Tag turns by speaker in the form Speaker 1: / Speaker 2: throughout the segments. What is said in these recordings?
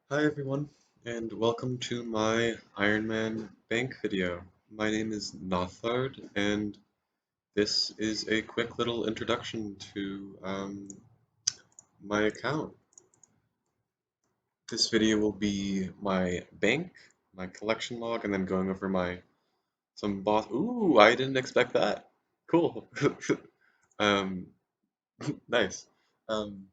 Speaker 1: Hi everyone, and welcome to my Ironman bank video. My name is Nothard, and this is a quick little introduction to my account. This video will be my bank, my collection log, and then going over my some boss. Ooh, I didn't expect that. Cool. um, nice. Um,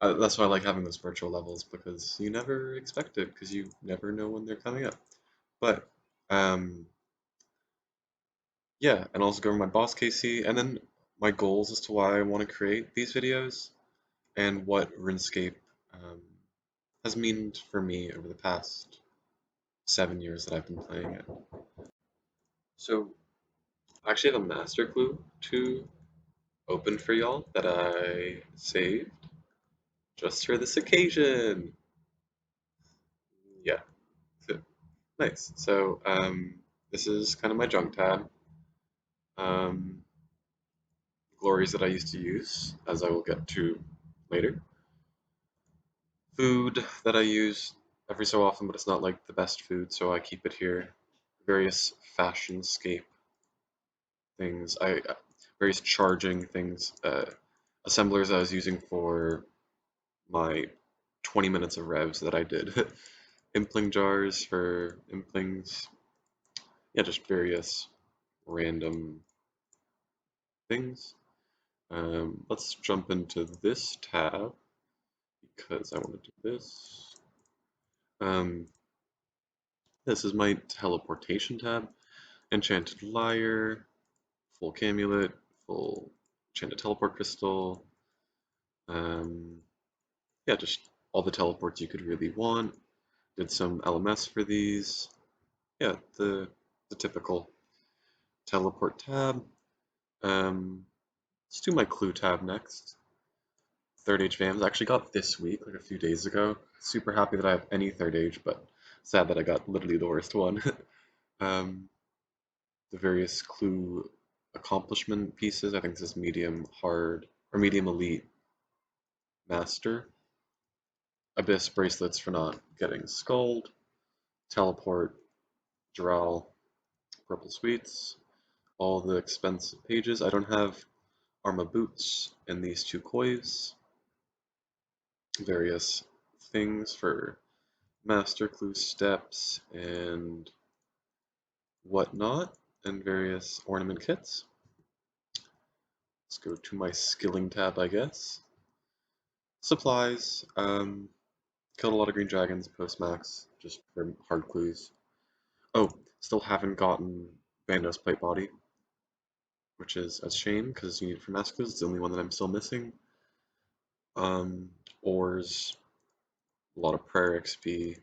Speaker 1: that's why I like having those virtual levels because you never expect it because you never know when they're coming up. But um, yeah, and also go over my boss KC, and then my goals as to why I want to create these videos and what RuneScape um, has meant for me over the past 7 years that I've been playing it. So I actually have a master clue to open for y'all that I saved just for this occasion. Yeah, nice. So this is kind of my junk tab. Um, Glories that I used to use, as I will get to later. Food that I use every so often, but it's not like the best food, so I keep it here. Various fashionscape things, various charging things, assemblers I was using for my 20 minutes of revs that I did. Impling jars for implings, yeah, just various random things. Let's jump into this tab because I want to do this. Um, this is my teleportation tab. Enchanted Lyre, full Camulet, full Enchanted Teleport Crystal. Um, yeah, just all the teleports you could really want. Did some LMS for these. Yeah, the typical teleport tab. Let's do my clue tab next. Third age fams. I actually got this week, like a few days ago. Super happy that I have any third age, but sad that I got literally the worst one. um, the various clue accomplishment pieces. I think this is medium hard or medium elite master. Abyss bracelets for not getting skulled. Teleport, Drow, purple sweets. All the expensive pages. I don't have Arma boots and these two coys. Various things for master clue steps and whatnot, and various ornament kits. Let's go to my skilling tab, I guess. Supplies. Killed a lot of green dragons post max, just for hard clues. Oh, still haven't gotten Bandos plate body, which is a shame because you need it for max clues. It's the only one that I'm still missing. Ores, a lot of prayer XP,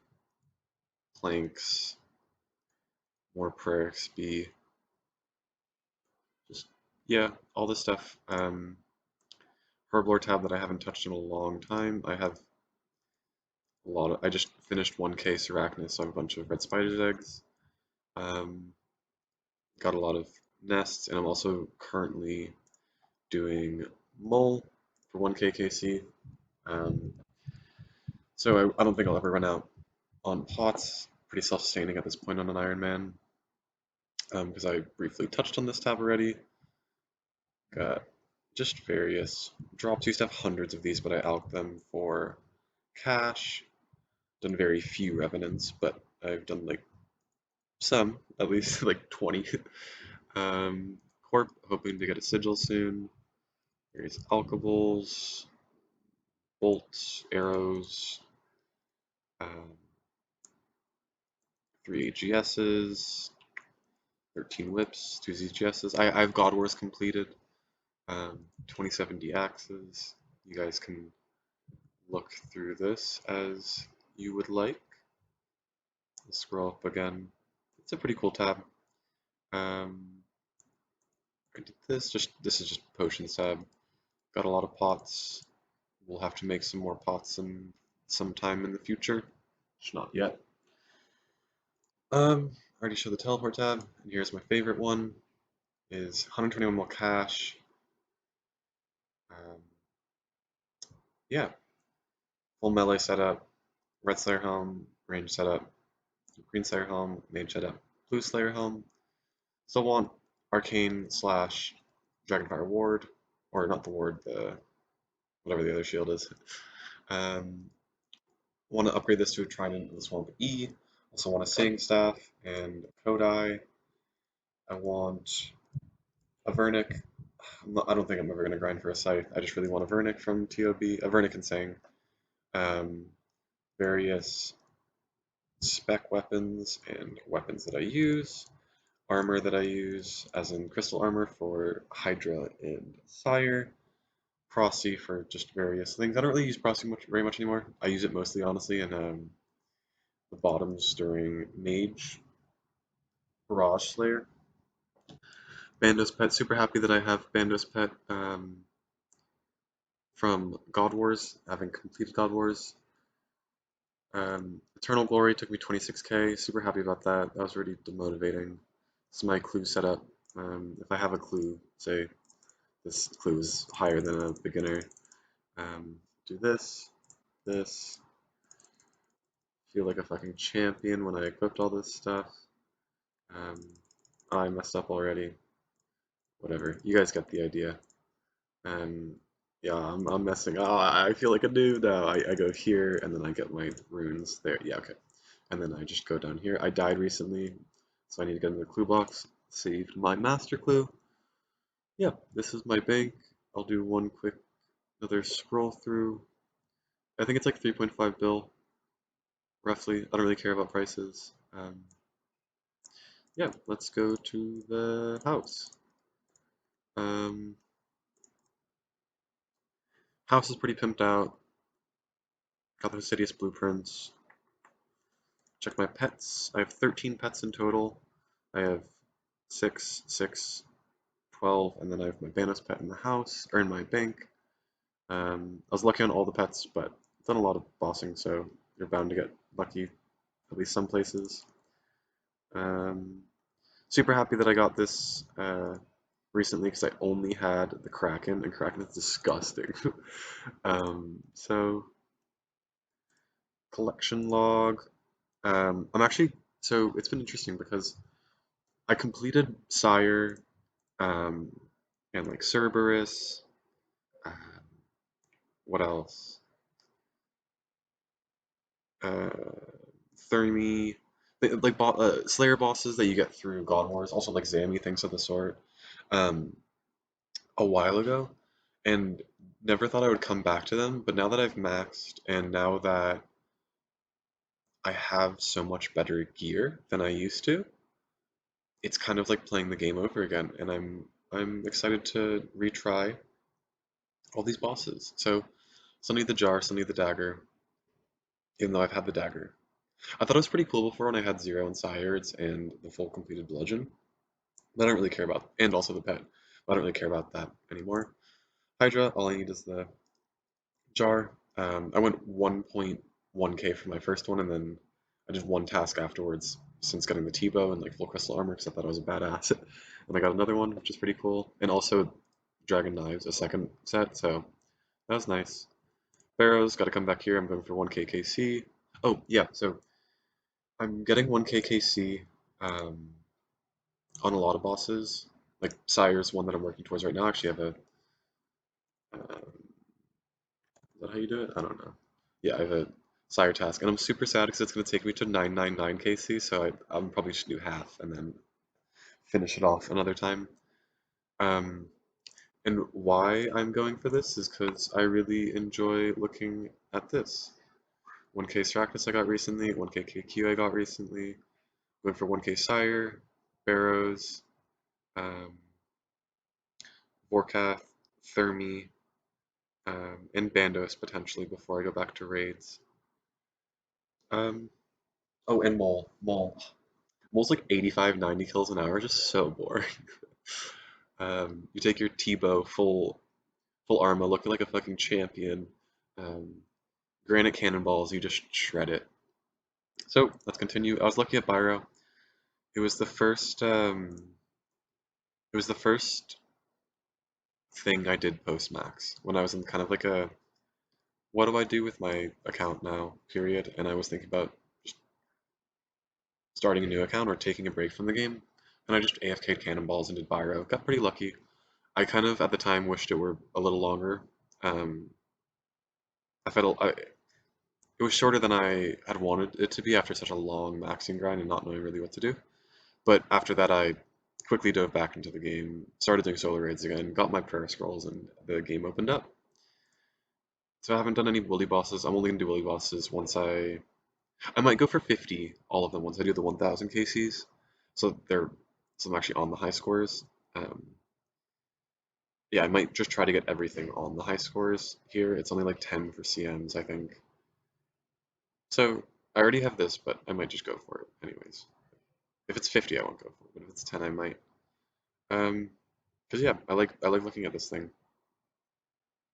Speaker 1: planks, more prayer XP. Just yeah, all this stuff. Herblore tab that I haven't touched in a long time. I have a lot of. I just finished 1K Arachnus, so I have a bunch of red spider's eggs. Um, got a lot of nests, and I'm also currently doing Mole for 1K KC. Um, so I don't think I'll ever run out on pots. Pretty self-sustaining at this point on an Ironman, because I briefly touched on this tab already. Got just various drops. Used to have hundreds of these, but I alked them for cash. Done very few revenants, but I've done like some, at least like 20. Corp, hoping to get a sigil soon. Various alkables, bolts, arrows, um, 3 AGSs, 13 whips, 2 ZGSs. I've God Wars completed, 2070 axes. You guys can look through this as you would like. Let's scroll up again. It's a pretty cool tab. I did this. This is just potions tab. Got a lot of pots. We'll have to make some more pots sometime in the future. Just not yet. Already showed the teleport tab, and here's my favorite one. Is 121 more cash. Um, yeah, full melee setup, red Slayer helm, range setup, green Slayer helm, mage setup, blue Slayer helm. Still want arcane slash Dragonfire ward, or not the ward, the whatever the other shield is. Um, want to upgrade this to a Trident with Swamp E. Also want a Saying Staff and a Kodai. I want a Vernic. I don't think I'm ever going to grind for a Scythe. I just really want a Vernic from TOB, a Vernic and Saying. Um, various spec weapons and weapons that I use. Armor that I use, as in crystal armor for Hydra and Sire. Prosy for just various things. I don't really use Prosy very much anymore. I use it mostly, honestly, in the bottoms during Mage, Barrage Slayer. Bandos Pet, super happy that I have Bandos Pet from God Wars, having completed God Wars. Eternal Glory took me 26k, super happy about that. That was really demotivating. This is my clue setup. If I have a clue, say this clue is higher than a beginner, do this, this. Feel like a fucking champion when I equipped all this stuff. Um, I messed up already. Whatever, you guys get the idea. And yeah, I'm messing. Oh, I feel like a noob now. I go here and then I get my runes there. Yeah, okay. And then I just go down here. I died recently, so I need to get into the clue box. Saved my master clue. Yeah, this is my bank. I'll do one quick another scroll through. I think it's like 3.5 bill, roughly. I don't really care about prices. Yeah, let's go to the house. Um, House is pretty pimped out. Got the Insidious blueprints. Check my pets. I have 13 pets in total. I have 6, 6, 12, and then I have my Vanos pet in the house, or in my bank. I was lucky on all the pets, but I've done a lot of bossing, so you're bound to get lucky at least some places. Um, Super happy that I got this recently because I only had the Kraken, and Kraken is disgusting. So collection log. I'm actually so it's been interesting because I completed Sire, um, and like Cerberus. Uh, what else? Uh, Thermi, like Slayer bosses that you get through God Wars. Also like Zami, things of the sort. Um, a while ago, and never thought I would come back to them. But now that I've maxed, and now that I have so much better gear than I used to, it's kind of like playing the game over again, and I'm excited to retry all these bosses. So still need the jar, still need the dagger, even though I've had the dagger. I thought it was pretty cool before when I had Zero and Sires and the full completed bludgeon, but I don't really care about, and also the pet. But I don't really care about that anymore. Hydra, all I need is the jar. I went 1.1k for my first one, and then I did one task afterwards since getting the T-bow and like full crystal armor because I thought I was a badass. And I got another one, which is pretty cool, and also dragon knives, a second set. So that was nice. Barrows, got to come back here. I'm going for 1k KC. Oh yeah, so I'm getting 1k KC on a lot of bosses. Like Sire's one that I'm working towards right now. Actually, I have a. Is that how you do it? I don't know. Yeah, I have a Sire task, and I'm super sad because it's going to take me to 999 KC, so I'm probably just do half and then finish it off another time. Um, and why I'm going for this is because I really enjoy looking at this. 1k Stractus I got recently, 1k KQ I got recently, went for 1k Sire, Barrows, um, Vorkath, Thermi, and Bandos potentially before I go back to raids. Um, oh, and Mole. Mole's like 85, 90 kills an hour, just so boring. You take your T-bow, full armor, looking like a fucking champion. Um, Granite cannonballs, you just shred it. So let's continue. I was lucky at Byro. It was the first. It was the first thing I did post max when I was in kind of like a what do I do with my account now, period, and I was thinking about just starting a new account or taking a break from the game, and I just AFK'd cannonballs and did Pyro. Got pretty lucky. I kind of, at the time, wished it were a little longer. Um, I felt it was shorter than I had wanted it to be after such a long maxing grind and not knowing really what to do. But after that, I quickly dove back into the game, started doing solo raids again, got my prayer scrolls, and the game opened up. So I haven't done any Willy bosses. I'm only gonna do Willy bosses once I might go for 50, all of them once I do the 1000 KCs. So I'm actually on the high scores. Um, yeah, I might just try to get everything on the high scores here. It's only like 10 for CMs, I think. So I already have this, but I might just go for it anyways. If it's 50, I won't go for it, but if it's 10, I might. Because yeah, I like looking at this thing.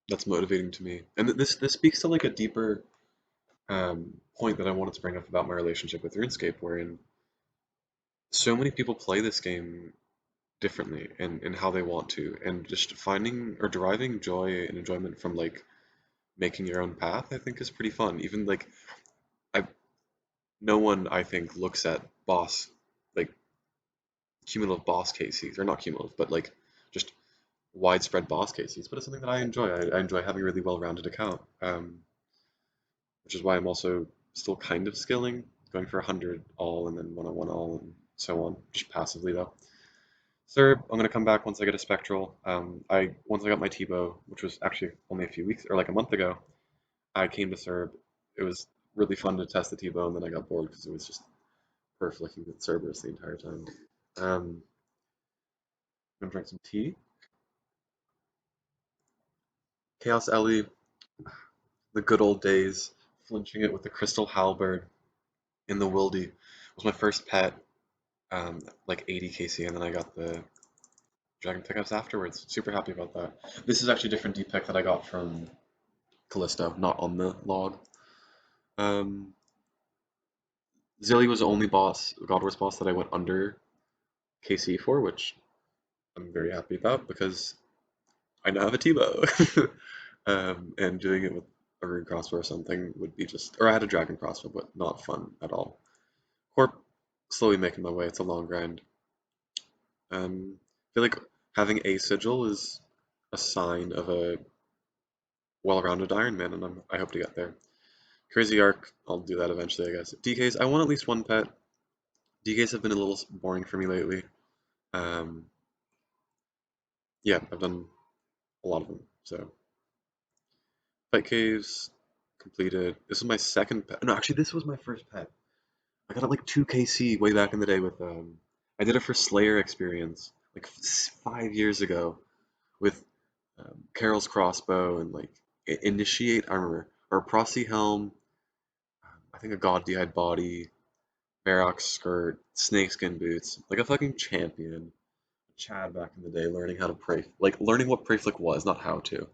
Speaker 1: That's motivating to me, and this speaks to like a deeper point that I wanted to bring up about my relationship with RuneScape, wherein so many people play this game differently and how they want to, and just finding or deriving joy and enjoyment from like making your own path, I think is pretty fun. Even like I, no one I think looks at boss like cumulative boss cases, or not cumulative, but like just widespread boss cases. But it's something that I enjoy. I enjoy having a really well-rounded account, which is why I'm also still kind of skilling, going for 100 all and then 101 all and so on, just passively though. Serb, I'm gonna come back once I get a spectral. I once I got my T-bow, which was actually only a few weeks or like a month ago, I came to Serb. It was really fun to test the T-bow, and then I got bored because it was just perf looking at Cerberus the entire time. I'm gonna drink some tea. Chaos Ellie, the good old days, flinching it with the crystal halberd in the wildy was my first pet. Like 80 KC, and then I got the dragon pickups afterwards. Super happy about that. This is actually a different D pick that I got from Callisto, not on the log. Um, Zilly was the only boss, God Wars boss that I went under KC for, which I'm very happy about because I now have a T-bow. And doing it with a rune crossbow or something would be just, or I had a dragon crossbow, but not fun at all. Or slowly making my way. It's a long grind. I feel like having a sigil is a sign of a well-rounded Iron Man, and I hope to get there. Crazy Arc, I'll do that eventually, I guess. DKs, I want at least one pet. DKs have been a little boring for me lately. Um, yeah, I've done a lot of them. So, pet caves completed. This is my second pet. No, actually, this was my first pet. I got it like 2 KC way back in the day with I did it for Slayer experience like 5 years ago with Carol's crossbow and like initiate. I remember or Prosy helm. I think a god eyed body, Varrock's skirt, snakeskin boots, like a fucking champion. Chad back in the day, learning how to pray, like learning what pray flick was, not how to,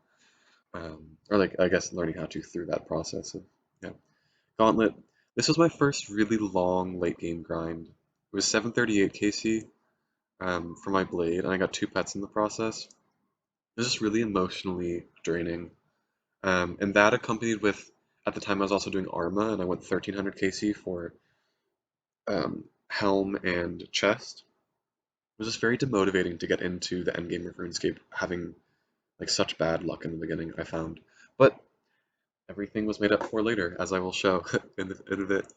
Speaker 1: or like I guess learning how to through that process. Of, yeah, Gauntlet. This was my first really long late game grind. It was 738 KC for my blade, and I got 2 pets in the process. It was just really emotionally draining. And that accompanied with, at the time I was also doing Arma, and I went 1300 KC for helm and chest. It was just very demotivating to get into the end game of RuneScape having like such bad luck in the beginning, I found. But everything was made up for later, as I will show in a bit.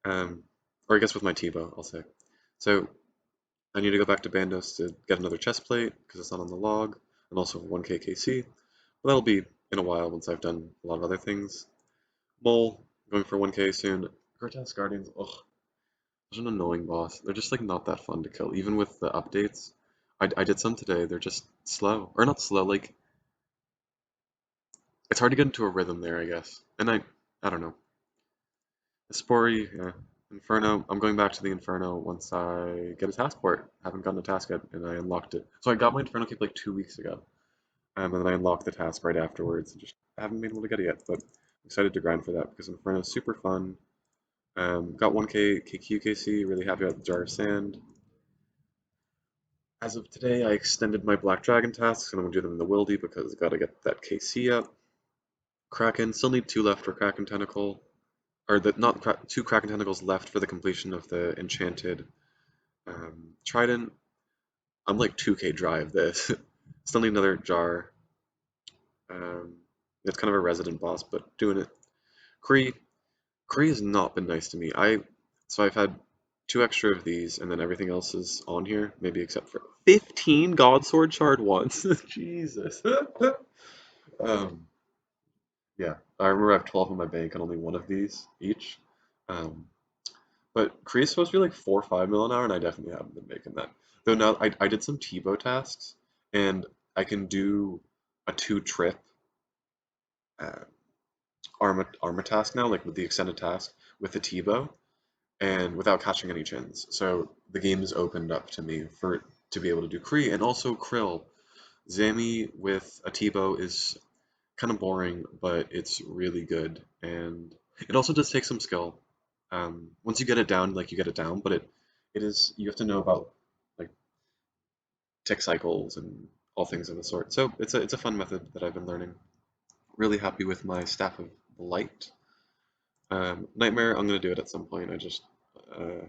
Speaker 1: Or I guess with my T-bow, I'll say. So I need to go back to Bandos to get another chest plate because it's not on the log, and also 1k KC. But that'll be in a while once I've done a lot of other things. Mole, going for 1k soon. Grotesque Guardians, ugh, such an annoying boss. They're just like not that fun to kill, even with the updates. I did some today, they're just slow. Or not slow, like, it's hard to get into a rhythm there, I guess. And I don't know. Spori, yeah. Inferno, I'm going back to the Inferno once I get a task port. Haven't gotten a task yet, and I unlocked it. So I got my Inferno cape like 2 weeks ago. And then I unlocked the task right afterwards. And just haven't been able to get it yet, but I'm excited to grind for that because Inferno is super fun. Got 1k KQKC, really happy about the Jar of Sand. As of today, I extended my Black Dragon tasks, and I'm going to do them in the Wildy because I got to get that KC up. Kraken, still need two left for Kraken Tentacle, or the not cra two Kraken Tentacles left for the completion of the Enchanted Trident. I'm like 2k dry of this. Still need another jar. Um, it's kind of a resident boss, but doing it. Kree, Kree has not been nice to me. So I've had two extra of these, and then everything else is on here, maybe except for 15 God Sword Shard once. Jesus. Um, yeah, I remember I have 12 in my bank and only one of these each. Um, but Kree is supposed to be like 4 or 5 mil an hour, and I definitely haven't been making that. Though now I did some Tebow tasks, and I can do a two trip uh, armor task now, like with the extended task with the Tebow, and without catching any chins. So the game is opened up to me for to be able to do Kree and also Krill. Zami with a Tebow is kind of boring, but it's really good, and it also does take some skill. Once you get it down, like you get it down, but it is you have to know about like tick cycles and all things of the sort. So it's a fun method that I've been learning. Really happy with my Staff of Light. Nightmare, I'm gonna do it at some point. Uh,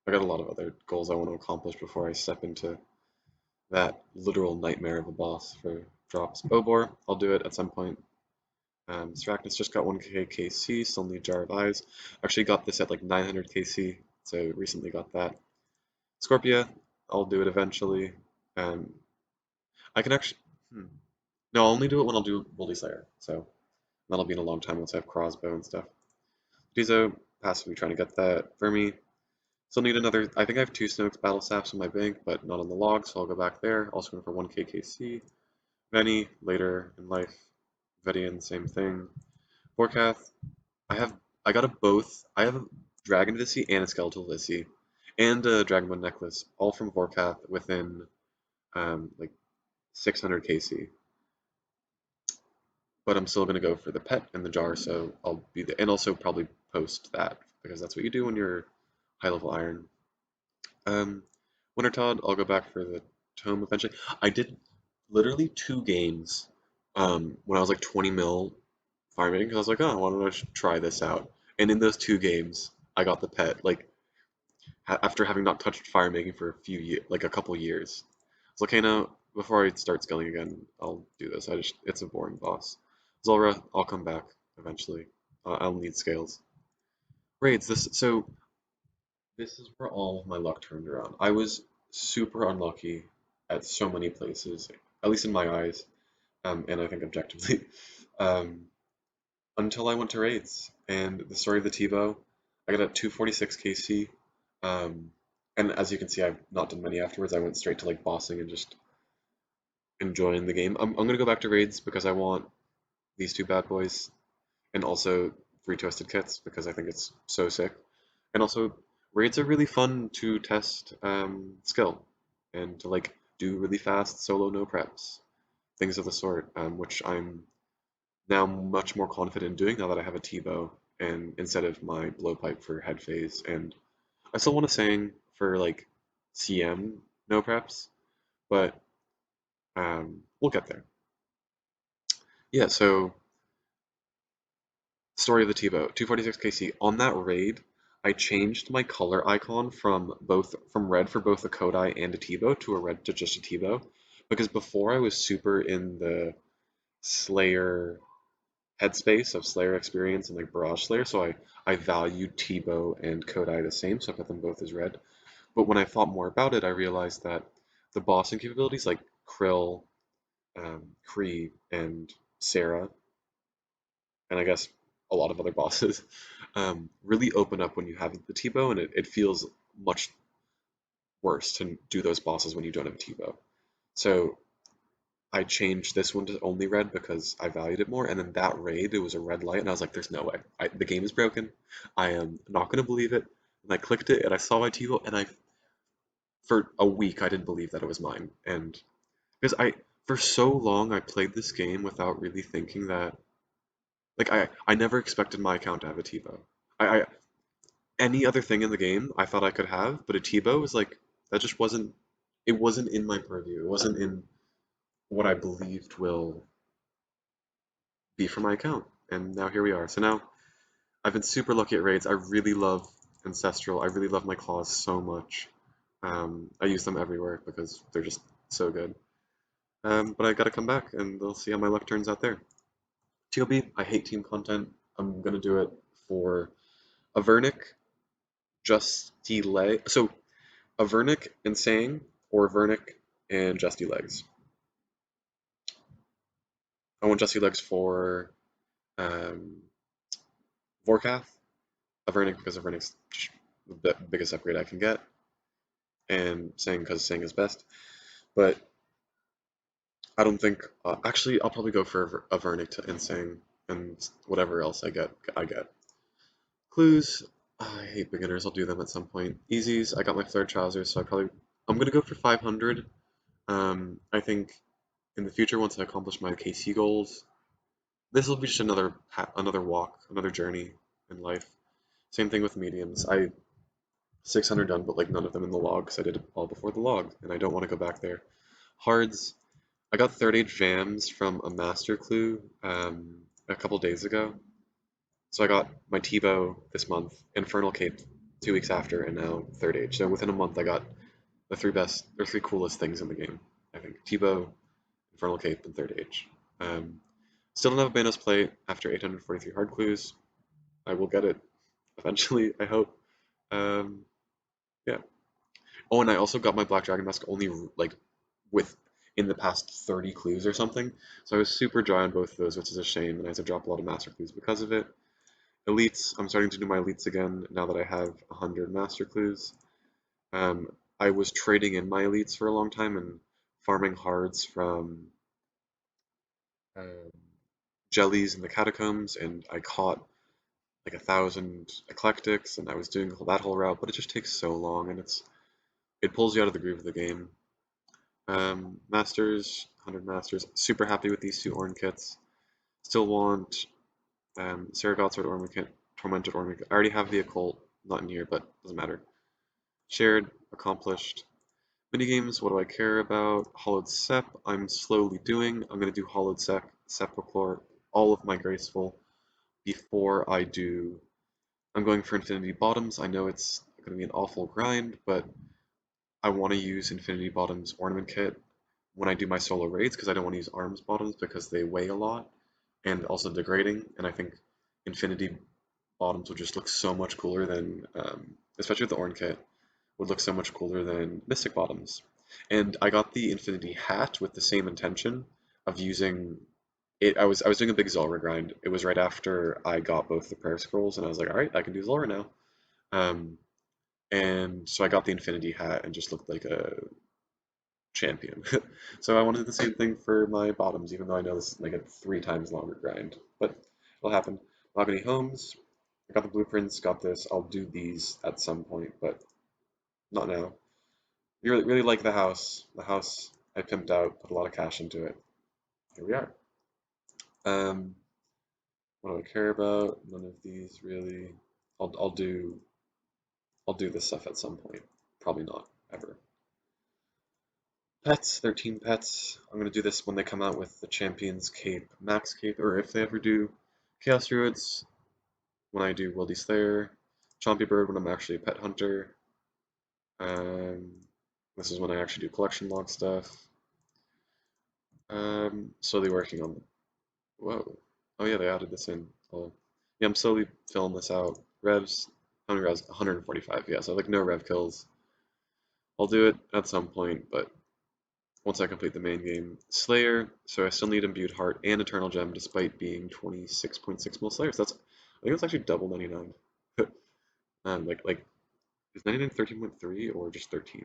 Speaker 1: I got a lot of other goals I want to accomplish before I step into that literal nightmare of a boss for drops. Obor, I'll do it at some point. Strachnis just got 1k KC, still need Jar of Eyes. Actually got this at like 900 KC, so recently got that. Scorpia, I'll do it eventually. Um, I can actually, no, I'll only do it when I'll do Bully Slayer, so that'll be in a long time once I have Crossbow and stuff. Dizo, passively trying to get that. Vermi, still need another, I think I have two Snoke's Battle Staffs in my bank, but not on the log, so I'll go back there. Also going for 1k KC. Veni, later in life. Vedian, same thing. Vorkath, I got a both. I have a Dragon Visi and a Skeletal Visi and a Dragonbone necklace, all from Vorkath within like 600 KC. But I'm still gonna go for the pet and the jar, so I'll be there, and also probably post that because that's what you do when you're high level iron. Winter Todd, I'll go back for the tome eventually. I did literally two games when I was like 20 mil farming because I was like, oh, why don't I try this out? And in those two games, I got the pet. Like after having not touched fire making for a few years, like a couple years. I was like, okay, now before I start scaling again, I'll do this. It's a boring boss. Zulra, I'll come back eventually. I'll need scales. Raids. This is where all of my luck turned around. I was super unlucky at so many places, at least in my eyes, and I think objectively. Um, until I went to raids. And the story of the Tebow, I got a 246 KC. Um, and as you can see, I've not done many afterwards. I went straight to like bossing and just enjoying the game. I'm gonna go back to raids because I want these two bad boys and also three twisted kits because I think it's so sick. And also, raids are really fun to test skill and to like do really fast solo no preps, things of the sort, which I'm now much more confident in doing now that I have a T-bow and instead of my blowpipe for head phase. And I still want to sing for like CM no preps, but we'll get there. Yeah, so story of the T-bow, 246 KC. On that raid, I changed my color icon from red for both a Kodai and a T-bow to a red to just a T-bow because before I was super in the Slayer headspace of Slayer experience and like Barrage Slayer, so I valued Tebow and Kodai the same, so I put them both as red. But when I thought more about it, I realized that the bossing capabilities like Krill, Kree, and Sarah, and I guess a lot of other bosses, really open up when you have the Tebow, and it feels much worse to do those bosses when you don't have a Tebow. So I changed this one to only red because I valued it more. And then that raid, it was a red light, and I was like, "There's no way. The game is broken. I am not gonna believe it." And I clicked it, and I saw my TiVo, and for a week, I didn't believe that it was mine. And because for so long, I played this game without really thinking that, like, I never expected my account to have a TiVo. I any other thing in the game, I thought I could have, but a TiVo was like that just wasn't. It wasn't in my purview. It wasn't in what I believed will beat for my account. And now here we are. So now I've been super lucky at raids. I really love Ancestral. I really love my claws so much. I use them everywhere because they're just so good. But I gotta come back and we'll see how my luck turns out there. TLB, I hate team content. I'm gonna do it for Avernic, Justy Leg. So Avernic and Sang, or Avernic and Justy Legs. I want Justy Legs for um, Vorkath, Avernic because Avernic's the biggest upgrade I can get, and Sang because Sang is best. But I don't think. Actually, I'll probably go for Avernic to Insane and whatever else I get. I get clues. I hate beginners. I'll do them at some point. Easies. I got my flared trousers, so I'm gonna go for 500. I think in the future, once I accomplish my KC goals, this will be just another walk, another journey in life. Same thing with mediums. I 600 done, but like none of them in the log because I did it all before the log, and I don't want to go back there. Hards. I got third age jams from a master clue a couple days ago. So I got my Tebow this month, Infernal Cape 2 weeks after, and now third age. So within a month, I got the three coolest things in the game. I think Tebow, Infernal Cape, and third age. Still don't have a Banos plate after 843 hard clues. I will get it eventually, I hope. Um, yeah. Oh, and I also got my Black Dragon Mask only like with in the past 30 clues or something. So I was super dry on both of those, which is a shame, and I had to drop a lot of master clues because of it. Elites, I'm starting to do my elites again now that I have 100 master clues. Um, I was trading in my elites for a long time and farming hards from um, jellies in the catacombs, and I caught like 1,000 eclectics, and I was doing that whole route, but it just takes so long, and it pulls you out of the groove of the game. Masters, 100 masters. Super happy with these two Orn kits. Still want Saragoth Sword Ornament Kit, Tormented Ornament Kit. I already have the Occult, not in here, but doesn't matter. Shared, accomplished. Minigames, what do I care about? Hollowed Sep, I'm slowly doing. I'm going to do Hollowed Sepulchre, all of my Graceful before I do. I'm going for Infinity Bottoms. I know it's going to be an awful grind, but I want to use Infinity Bottoms Ornament Kit when I do my solo raids because I don't want to use Arms Bottoms because they weigh a lot and also degrading. And I think Infinity Bottoms would just look so much cooler than, especially with the Orn Kit, would look so much cooler than Mystic Bottoms. And I got the Infinity Hat with the same intention of using it. I was doing a big Zulrah grind. It was right after I got both the Prayer Scrolls, and I was like, all right, I can do Zulrah now. Um, and so I got the Infinity Hat and just looked like a champion. So I wanted the same thing for my bottoms, even though I know this is like a 3 times longer grind. But it'll happen. Mahogany Homes. I got the blueprints, got this. I'll do these at some point, but not now. Really, really like the house. The house I pimped out, put a lot of cash into it. Here we are. Um, what do I care about? None of these really. I'll do this stuff at some point. Probably not ever. Pets, 13 pets. I'm gonna do this when they come out with the Champions Cape, Max Cape, or if they ever do Chaos Druids. When I do Wildy Slayer, Chompy Bird when I'm actually a pet hunter. Um, this is when I actually do collection log stuff. Slowly working on. Whoa. Oh yeah, they added this in. Yeah, I'm slowly filling this out. Revs, how many revs? 145. Yeah, so like no rev kills. I'll do it at some point, but once I complete the main game. Slayer, so I still need Imbued Heart and Eternal Gem despite being 26.6 mil Slayer. So I think that's actually double 99. Like is 99 13.3 or just 13?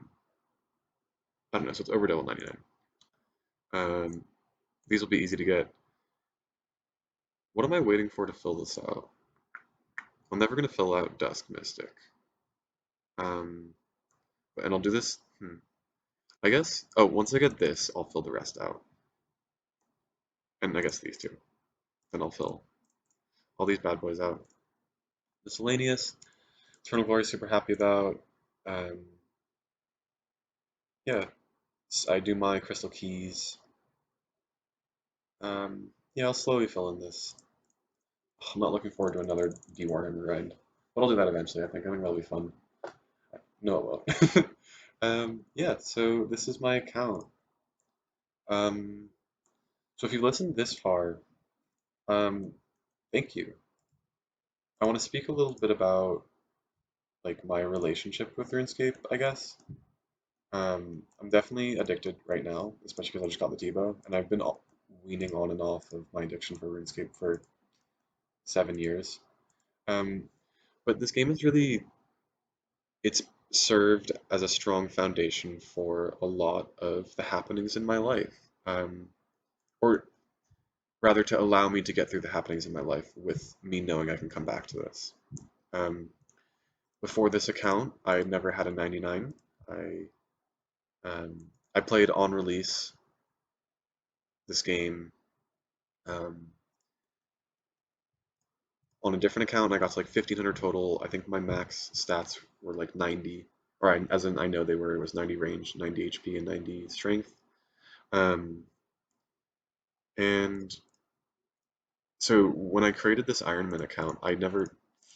Speaker 1: I don't know, so it's over double 99. These will be easy to get. What am I waiting for to fill this out? I'm never going to fill out Dusk Mystic. And I'll do this. I guess. Oh, once I get this, I'll fill the rest out. And I guess these two. Then I'll fill all these bad boys out. Miscellaneous. Eternal Glory, super happy about. Um, yeah, I do my Crystal Keys. Yeah, I'll slowly fill in this. I'm not looking forward to another dewarhammer grind, but I'll do that eventually. I think that'll be fun. No, it won't. Yeah, so this is my account. Um, so if you've listened this far, um, thank you. I want to speak a little bit about like my relationship with RuneScape, I guess. I'm definitely addicted right now, especially because I just got the Debo, and I've been weaning on and off of my addiction for RuneScape for 7 years. Um, but this game is really, it's served as a strong foundation for a lot of the happenings in my life. Or rather to allow me to get through the happenings in my life with me knowing I can come back to this. Um, Before this account, I never had a 99. I played on release this game um, on a different account. I got to like 1500 total. I think my max stats were like 90, or as in I know they were. It was 90 range, 90 HP, and 90 strength. Um, and so when I created this Ironman account, I never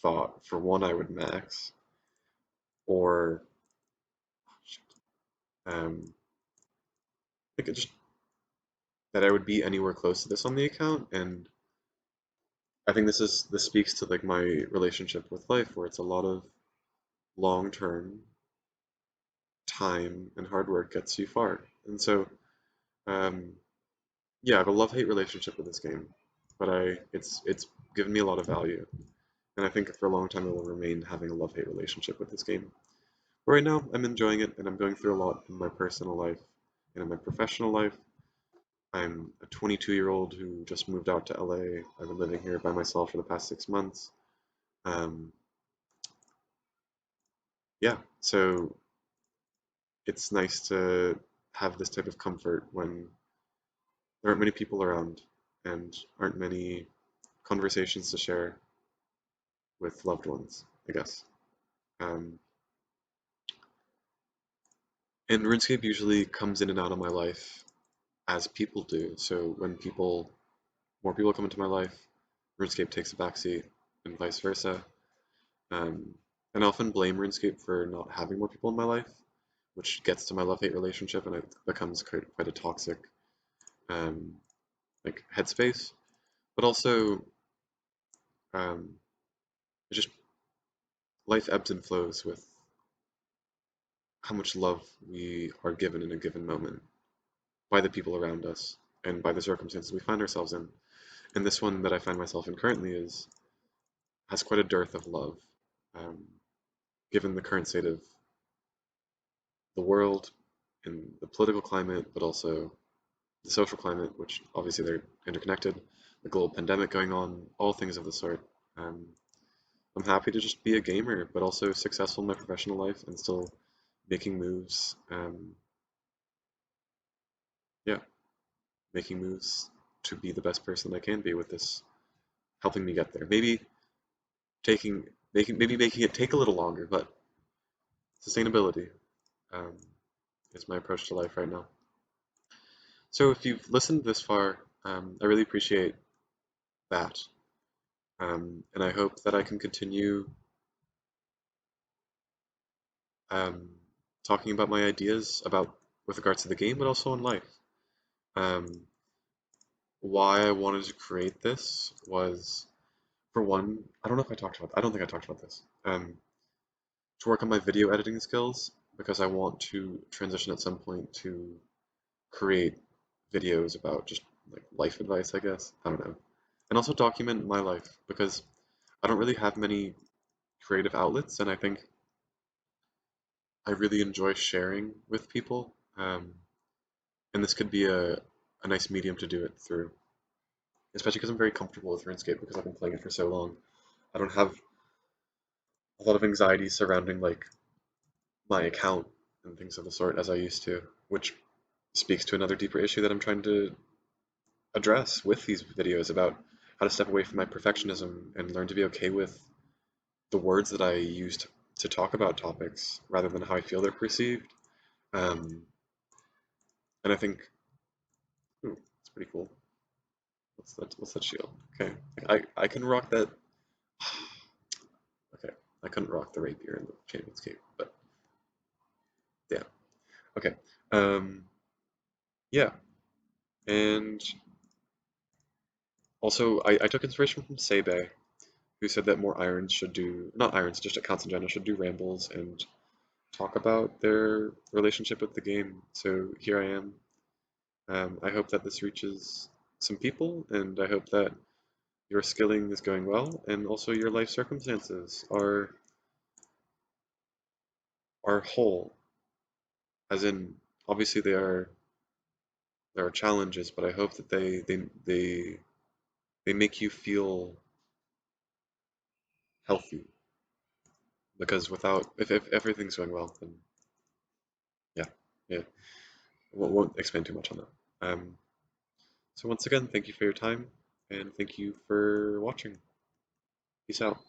Speaker 1: thought for one I would max or like it just that I would be anywhere close to this on the account. And I think this speaks to like my relationship with life, where it's a lot of long-term time and hard work gets you far. And so, um, yeah, I have a love-hate relationship with this game, but it's given me a lot of value, and I think for a long time I will remain having a love-hate relationship with this game. But right now, I'm enjoying it, and I'm going through a lot in my personal life and in my professional life. I'm a 22-year-old who just moved out to LA. I've been living here by myself for the past 6 months. Um, yeah, so it's nice to have this type of comfort when there aren't many people around and aren't many conversations to share with loved ones, I guess. Um, and RuneScape usually comes in and out of my life as people do. So when more people come into my life, RuneScape takes a backseat, and vice versa. Um, and I often blame RuneScape for not having more people in my life, which gets to my love-hate relationship, and it becomes quite a toxic um, like headspace. But also, um, it's just life ebbs and flows with how much love we are given in a given moment by the people around us and by the circumstances we find ourselves in. And this one that I find myself in currently is has quite a dearth of love, um, given the current state of the world and the political climate, but also the social climate, which obviously they're interconnected, the global pandemic going on, all things of the sort. Um, I'm happy to just be a gamer, but also successful in my professional life and still making moves. Yeah, making moves to be the best person I can be with this, helping me get there. Taking, maybe making it take a little longer, but sustainability um, is my approach to life right now. So if you've listened this far, I really appreciate that. And I hope that I can continue um, talking about my ideas about with regards to the game, but also in life. Um, why I wanted to create this was, for one, I don't know if I talked about. I don't think I talked about this. To work on my video editing skills because I want to transition at some point to create videos about just like life advice, I guess. I don't know. And also document my life because I don't really have many creative outlets, and I think I really enjoy sharing with people. And this could be a nice medium to do it through, especially because I'm very comfortable with RuneScape because I've been playing it for so long. I don't have a lot of anxiety surrounding like my account and things of the sort as I used to, which speaks to another deeper issue that I'm trying to address with these videos about how to step away from my perfectionism and learn to be okay with the words that I use to talk about topics rather than how I feel they're perceived. Um, and I think, ooh, it's pretty cool. What's that shield? Okay, I can rock that. Okay, I couldn't rock the rapier in the Chainmail Escape, but yeah. Okay. Um, yeah, and also I took inspiration from Sebe, who said that more irons should do, not irons, just accounts in general should do rambles and talk about their relationship with the game. So here I am. I hope that this reaches some people, and I hope that your skilling is going well, and also your life circumstances are whole. As in, obviously there are challenges, but I hope that they make you feel healthy. Because without if everything's going well, then yeah, yeah, won't expand too much on that. So once again, thank you for your time, and thank you for watching. Peace out.